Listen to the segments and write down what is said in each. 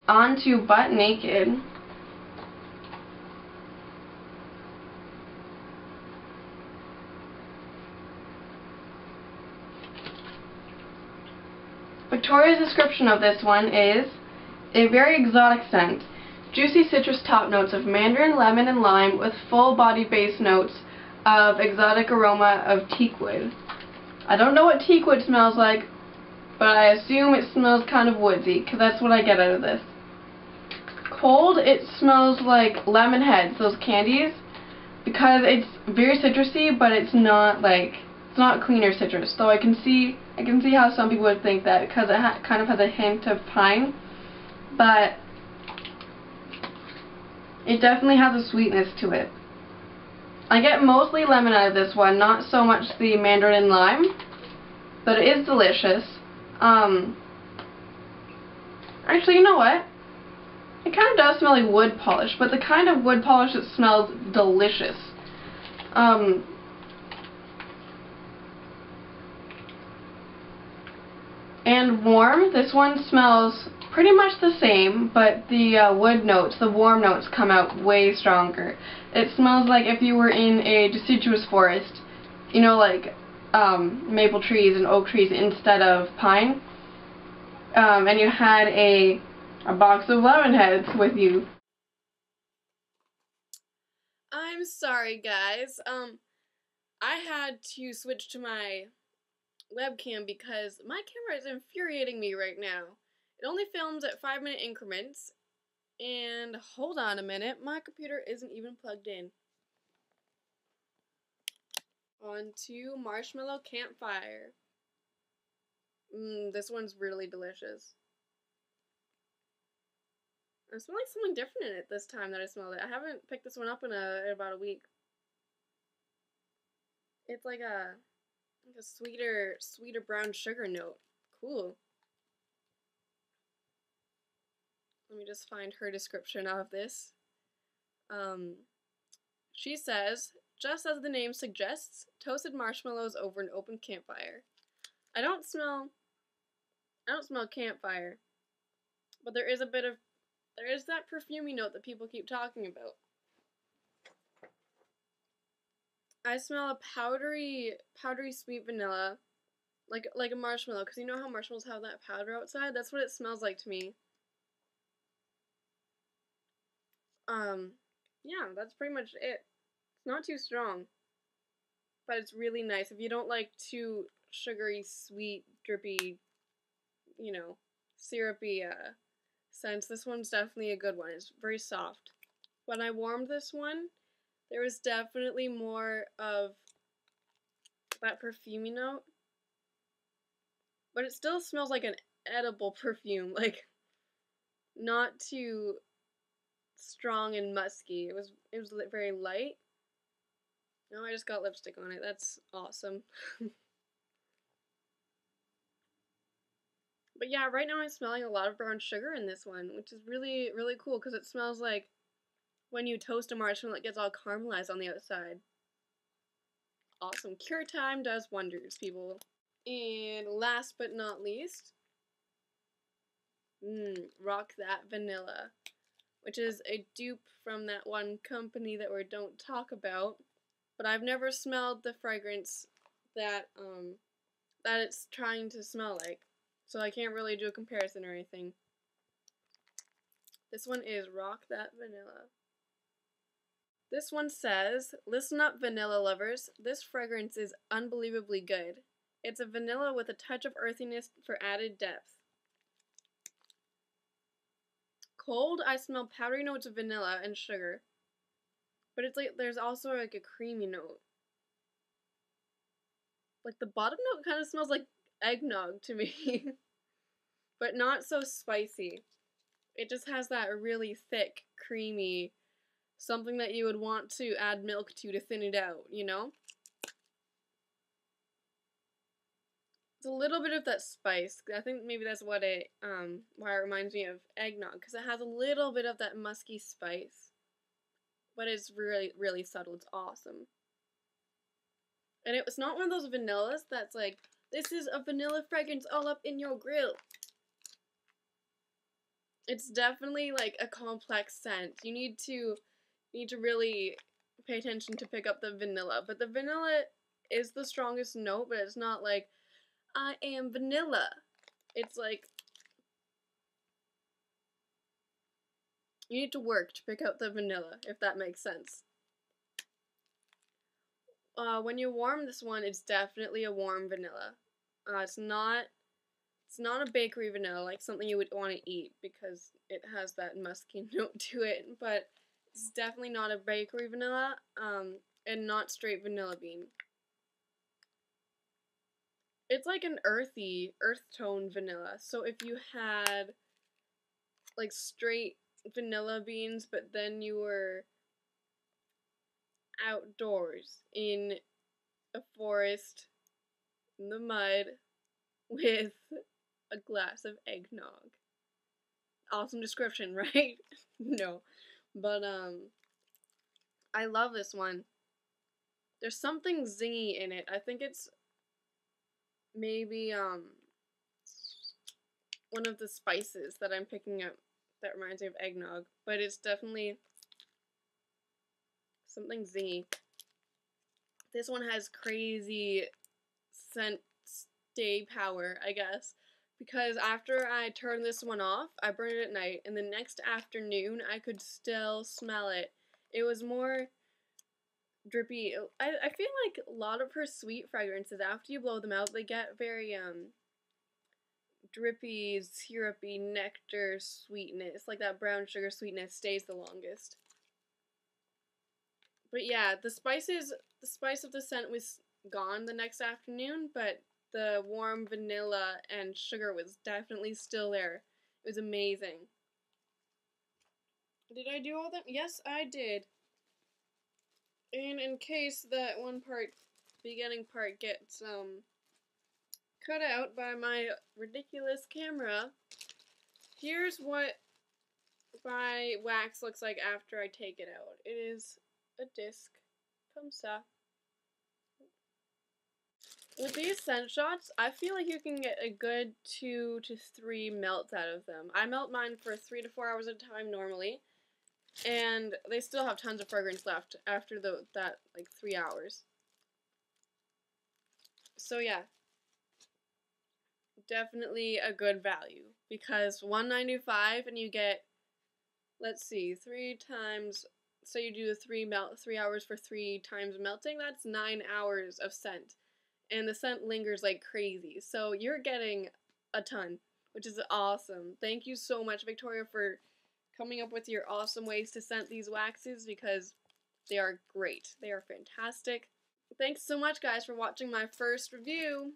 On to Butt Naked. Victoria's description of this one is a very exotic scent. Juicy citrus top notes of mandarin, lemon, and lime with full body base notes of exotic aroma of teakwood. I don't know what teakwood smells like, but I assume it smells kind of woodsy, because that's what I get out of this. Cold, it smells like lemon heads, those candies, because it's very citrusy, but it's not cleaner citrus. Though I can see how some people would think that, because it kind of has a hint of pine, but it definitely has a sweetness to it. I get mostly lemon out of this one, not so much the mandarin and lime, but it is delicious. Actually, you know what? It kind of does smell like wood polish, but the kind of wood polish that smells delicious. And warm, this one smells pretty much the same, but the wood notes, the warm notes come out way stronger. It smells like if you were in a deciduous forest, you know, like maple trees and oak trees instead of pine, and you had a box of lemon heads with you. I'm sorry, guys. I had to switch to my webcam because my camera is infuriating me right now. It only films at 5-minute increments, and hold on a minute, my computer isn't even plugged in. On to Marshmallow Campfire. This one's really delicious. I'm smelling something different in it this time that I smelled it. I haven't picked this one up in about a week. It's like a sweeter brown sugar note. Cool. Let me just find her description of this. She says, just as the name suggests, toasted marshmallows over an open campfire. I don't smell campfire, but there is that perfumey note that people keep talking about. I smell a powdery sweet vanilla, like a marshmallow, because you know how marshmallows have that powder outside? That's what it smells like to me. Yeah, that's pretty much it. It's not too strong, but it's really nice. If you don't like too sugary, sweet, drippy, you know, syrupy scents, this one's definitely a good one. It's very soft. When I warmed this one, there was definitely more of that perfumey note, but it still smells like an edible perfume, like not too strong and musky. It was very light. No, I just got lipstick on it. That's awesome. But yeah, right now I'm smelling a lot of brown sugar in this one, which is really, really cool because it smells like when you toast a marshmallow, it gets all caramelized on the outside. Awesome. Cure time does wonders, people. And last but not least, Rock That Vanilla, which is a dupe from that one company that we don't talk about. But I've never smelled the fragrance that it's trying to smell like, so I can't really do a comparison or anything. This one is Rock That Vanilla. This one says, listen up vanilla lovers, this fragrance is unbelievably good. It's a vanilla with a touch of earthiness for added depth. Cold, I smell powdery notes of vanilla and sugar, but it's like there's also like a creamy note. Like the bottom note kind of smells like eggnog to me, but not so spicy. It just has that really thick, creamy, something that you would want to add milk to thin it out, you know? It's a little bit of that spice. I think maybe that's what why it reminds me of eggnog, because it has a little bit of that musky spice, but it's really, really subtle. It's awesome. And it's not one of those vanillas that's like, this is a vanilla fragrance all up in your grill. It's definitely like a complex scent. You need to really pay attention to pick up the vanilla. But the vanilla is the strongest note, but it's not like, I am vanilla. It's like, you need to work to pick out the vanilla, if that makes sense. When you warm this one, it's definitely a warm vanilla. It's not a bakery vanilla, like something you would want to eat because it has that musky note to it, but it's definitely not a bakery vanilla, and not straight vanilla bean. It's like an earth tone vanilla. So if you had like straight vanilla beans, but then you were outdoors in a forest in the mud with a glass of eggnog. Awesome description, right? No. But I love this one. There's something zingy in it. I think it's maybe one of the spices that I'm picking up that reminds me of eggnog, but it's definitely something zingy. This one has crazy scent stay power, I guess, because after I turned this one off, I burned it at night, and the next afternoon I could still smell it. It was more drippy. I feel like a lot of her sweet fragrances, after you blow them out, they get very drippy, syrupy, nectar sweetness. Like that brown sugar sweetness stays the longest. But yeah, the spice of the scent was gone the next afternoon, but the warm vanilla and sugar was definitely still there. It was amazing. Did I do all that? Yes, I did. And in case that one part, beginning part, gets cut out by my ridiculous camera, here's what my wax looks like after I take it out. It is a disc, comme ça. With these scent shots, I feel like you can get a good 2 to 3 melts out of them. I melt mine for 3 to 4 hours at a time normally, and they still have tons of fragrance left after that like 3 hours. So yeah, definitely a good value because $1.95 and you get, let's see, 3 times. So you do 3 hours for 3 times melting. That's 9 hours of scent. And the scent lingers like crazy. So you're getting a ton, which is awesome. Thank you so much, Victoria, for coming up with your awesome ways to scent these waxes because they are great. They are fantastic. Thanks so much, guys, for watching my first review.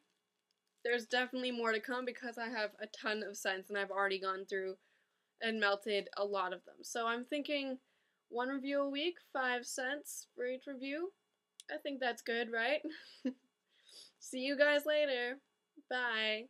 There's definitely more to come because I have a ton of scents and I've already gone through and melted a lot of them. So I'm thinking 1 review a week, 5 cents for each review. I think that's good, right? See you guys later. Bye.